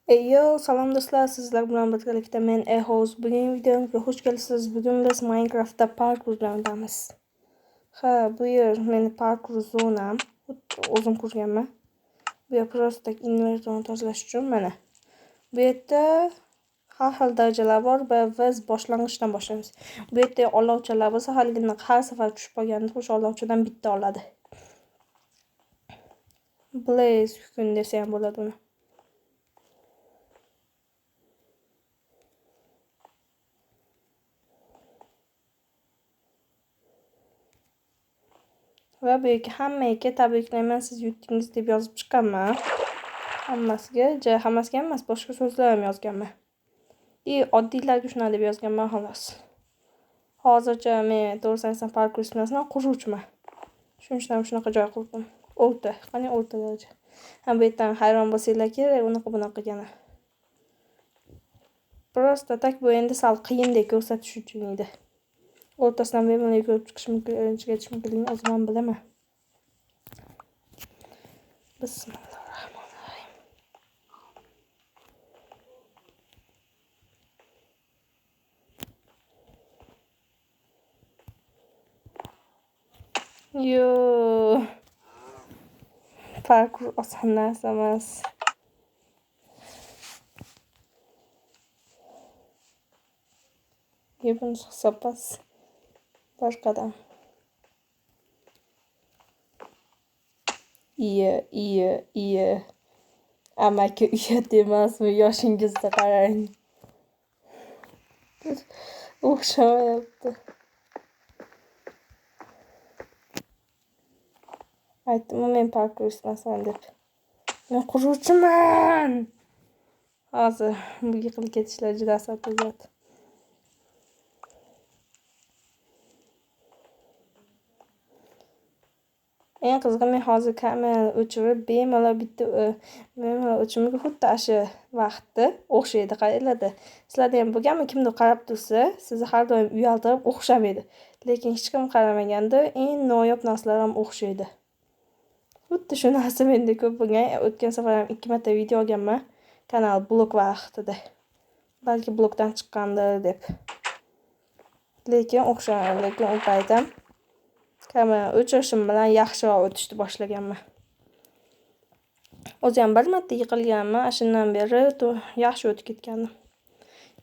Yo, salom do'stlar, sizlar bilan birgalikda men Ehoz. Bugungi videomga xush kelibsiz. Bugun biz Minecraftda parkur bilan o'tamiz. Bu yer meni parkur zonam. O'zim qurganman. Bu yer просто inventorni tozalash uchun mana. Bu yerda har xil darajalar bor va biz boshlang'ichdan boshlaymiz. Bu yerda olovchalar bo'lsa, har safar tushib qolganda o'sha olovchadan bitta oladi. Blaze kukun desa ham bo'ladi uni. Va bu yerga hammaga tabriklayman, siz yutdingiz deb yozib chiqqanman. Hammasiga emas, boshqa so'zlar ham yozganman. Oddiylarga shuna deb yozganman xolos. Hozircha men to'g'risini aytsam parkur uskunasidan quruvchiman. Shuning uchun ham shunaqa joy qurdim. O'rta, qani o'rta daraja. Bu yerdan hayron bo'lsanglar kerak, unaqa qilgan. Просто tak bu endi sal qiyindek ko'rsatish uchun edi. O'rtasidan bemalol ko'rib chiqish mumkinligini o'zim ham bilaman. Bismillahirrohmanirrohim. Yo. Parkur oson narsa emas. Bunisi hisobpas. Boshqadan. Iya. Amaki uyat emasmi? Yoshingizda qarang. O'xshamayapti. Aytdim, men parkur istasam deb. Men quruvchiman. Hozir bu yiqilib ketishlar juda asab bo'ladi. Eng qizig'i, men hozir kamerani o'chirib, bemalol o'chirmaga xuddi ashi vaqtda o'xshaydi. Qaranglar. Sizlarda ham bo'lganmi, kimdir qarab tursa, sizni har doim uyaltirib o'xshamaydi. Lekin hech kim qaramaganda eng noyob narsalar ham o'xshaydi. Xuddi shu narsa menda ko'p bo'lgan. O'tgan safar ham 2 marta video olganman. Kanal blok vaqtida. Balki blokdan chiqqandir deb. Lekin o'xshamadi. Lekin u paytda kamera o'chirishim bilan yaxshiroq o'tishni boshlaganman. O'zi ham bir marta yiqilganman, shundan beri yaxshi o'tib ketgandim.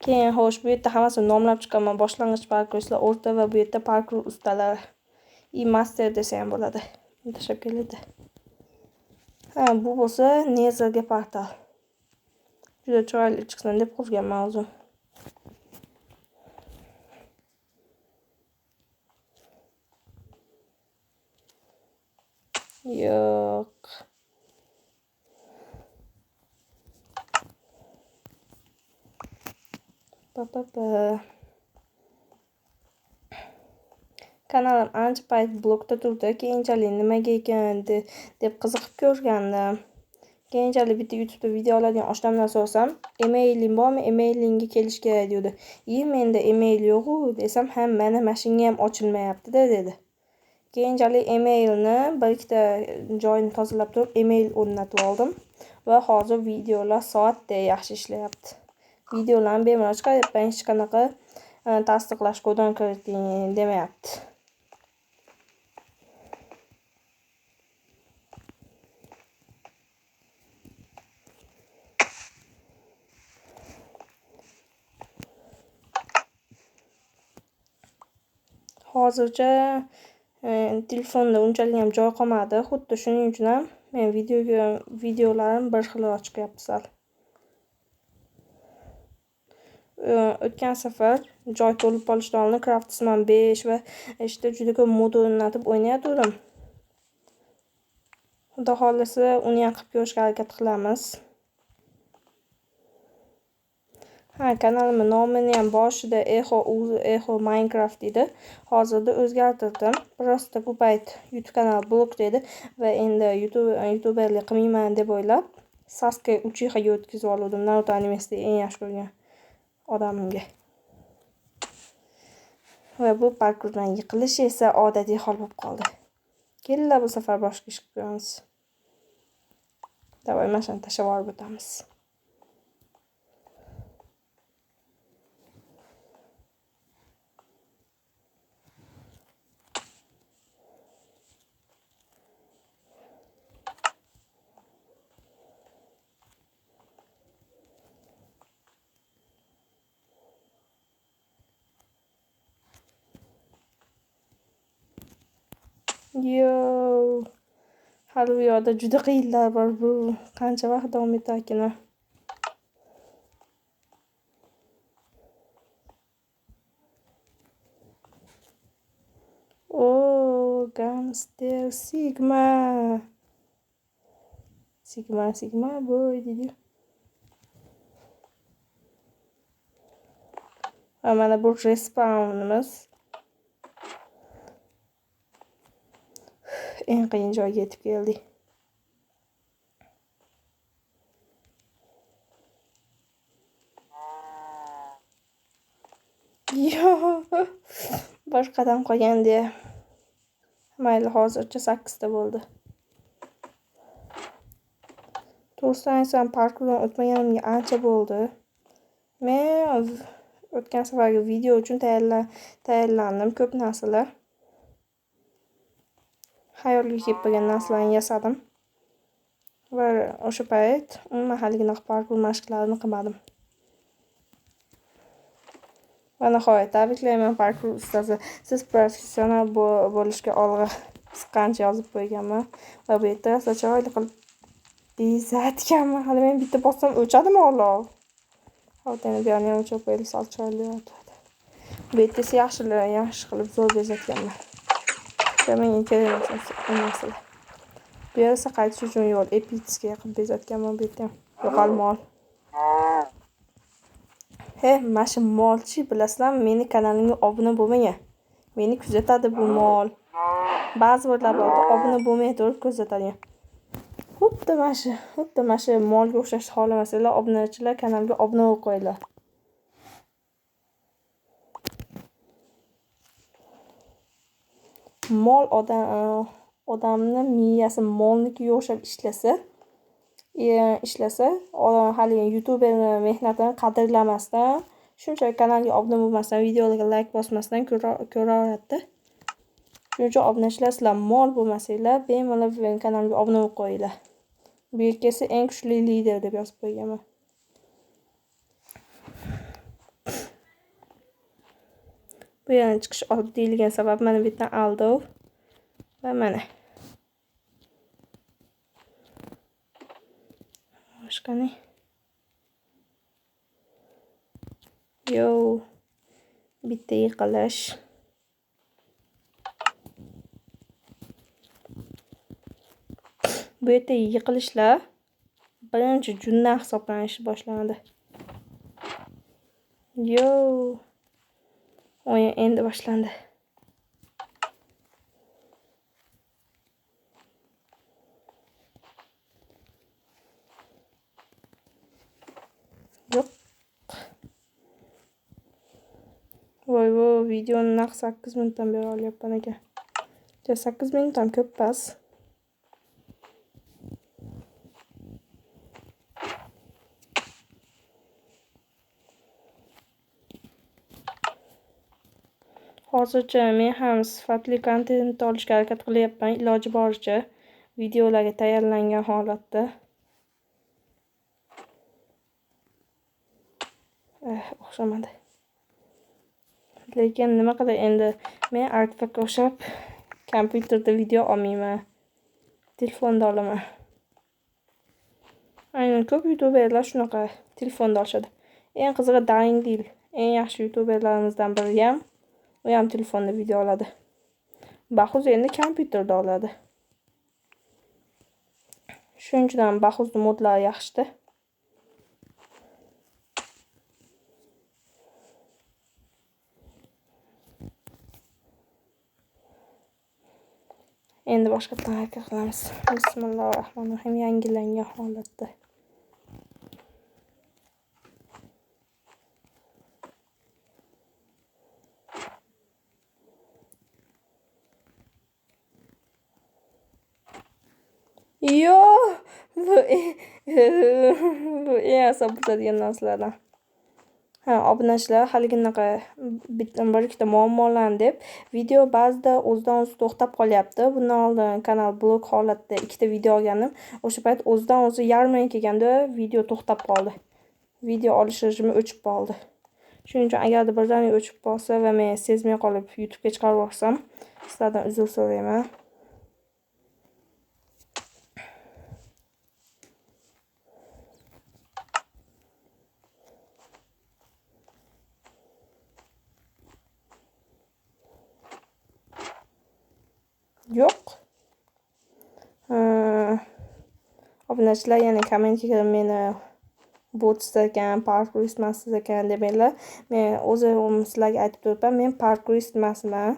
Keyin xo'sh, bu yerda hammasini nomlab chiqaman. Boshlang'ich parkurchilar, o'rta va bu yerda parkur ustalari. Master desa ham bo'ladi. Tashlab keladi. Bu bo'lsa Nezerga portal. Juda chiroyli chiqsin deb qurganman o'zim. Yo'q. Kanalim ancha payt blokda turdi. Keyinchalik nimaga ekan deb qiziqib ko'rgandim. Keyinchalik bitta YouTube'da video oladigan oshnamdan so'rasam, "Emailing bormi? Emailingga kelish kerak" dedi. Menda email yo'q-ku desam, "Ha, mana mashinaga ham ochilmayapti-da" dedi. Keyinchalik emailni bir ikkita joyini tozalab turib, email o'rnatib oldim va hozir videolar soatda yaxshi ishlayapti. Videolarni bemalol chiqaryapman, hech qanaqa tasdiqlash kodini kiriting demayapti. Hozircha telefonda unchalik ham joy qolmadi. Xuddi shuning uchun ham men videolarim bir xilroq chiqyapti sal. O'tgan safar joy to'lib qolishdan oldin Craftsman 5 va juda ko'p mod o'rnatib o'ynayotgandim. Xudo xolasa uni ham qilib ko'rishga harakat qilamiz. Kanalimning nomini ham boshida Eho Minecraft edi. Hozirda o'zgartirdim. Prosta bu payt YouTube kanal blokda edi va endi YouTuberlik qilmayman deb o'ylab Sasuke Uchiha'ga o'tkazib oldim. Naruto animesida eng yaxshi ko'rgan odamimga. Va bu parkurdan yiqilish esa odatiy hol bo'lib qoldi. Kelinglar bu safar boshqa ish qilamiz. Davay, mashina tashlab olib o'tamiz. Yo, hali bu yoqda juda qiyinlar bor. Bu qancha vaqt davom etarkan? Oh, Gamster Sigma. Sigma boy dedi. Va mana bu respawnimiz. Eng qiyin joyga yetib keldik. Yo, bosh qadam qolganda. Mayli, hozircha 8 ta bo'ldi. To'g'risini aytsam, parkurdan o'tmaganimga ancha bo'ldi. Men o'tgan safargi video uchun tayyorlandim ko'p narsalar. Xayolga kelmagan narsalarni yasadim. Va o'sha payt umuman haligina parkur mashqlarini qilmadim. Va nihoyat tabriklayman parkur ustasi. Siz professional bo'lishga olg'a qancha yozib qo'yganman. Va bu yerda chiroyli qilib bezatganman. Hali men bitta bossam o'chadimi olov? Hozir yana bu yerni o'chirib qo'yib sal chiroyli o'tadi. Bu yerda yaxshi qilib zo'r bezatganman. Menga kerak emas. Bu yerda qaytish uchun yo'l epitskiy qilib bezatganman bu yerda. Yo'qol mol. Mana shu molchi, bilasizlarmi, meni kanalimga obuna bo'lmagan. Meni kuzatadi bu mol. Ba'zi birlar bor, obuna bo'lmay turib kuzatadigan. Xuddi mana shu molga o'xshashni xohlamasanglar, obunachilar kanalga obuna bo'lib qo'yinglar. Mol odamni miyasi molnikiga o'xshab ishlasa, hali YouTuberni mehnatini qadrlamasdan, shunchaki kanalga obuna bo'lmasdan, videolarga like bosmasdan ko'raveradi. Shuning uchun obunachilar, sizlar mol bo'lmasanglar, bemalol kanalga obuna bo'lib qo'yinglar. Bu yerkasi eng kuchli lider deb yozib qo'yganman. Bu yerdan chiqish oddiyligining sababi mana bu yerdan aldov va mana. Boshqani. Yo, bitta yiqilish. Bu yerda yiqilishlar birinchi jundan hisoblanishi boshlanadi. Yo, o'yin endi boshlandi. Yo'q. Voy, videoni naq 8 minutdan beri olyapman ekan. 8 minut ham ko'p pas. Hozircha men ham sifatli kontent olishga harakat qilyapman, iloji boricha videolarga tayyorlangan holatda. O'xshamadi. Lekin nima qilay endi, men artefakka o'xshab kompyuterda video olmayman. Telefonda olaman. Aynan ko'p youtuberlar shunaqa telefonda olishadi. Eng qizig'i Dangil, eng yaxshi youtuberlarimizdan biri ham, u ham telefonda video oladi. Bahuz endi kompyuterda oladi. Shuning uchun Bahuzning modlari yaxshi-da. Endi boshqatdan harakat qilamiz. Bismillahirrohmanirrohim, yangilangan holatda. Yo, bu eng asab buzadigan narsalardan. Obunachilar haliginaqa bir ikkita muammolarni deb video ba'zida o'zidan o'zi to'xtab qolyapti. Bundan oldin kanal blok holatda ikkita video olganim. O'sha payt o'zidan o'zi yarmiga kelganda video to'xtab qoldi. Video olish rejimi o'chib qoldi. Shuning uchun agarda birdaniga o'chib qolsa va men sezmay qolib YouTube'ga chiqarib yuborsam, sizlardan uzr so'rayman. Obunachilar yana kommentga kirib meni botsiz ekan, parkurist emassiz ekan demanglar. Men o'zim sizlarga aytib turibman, men parkurist emasman.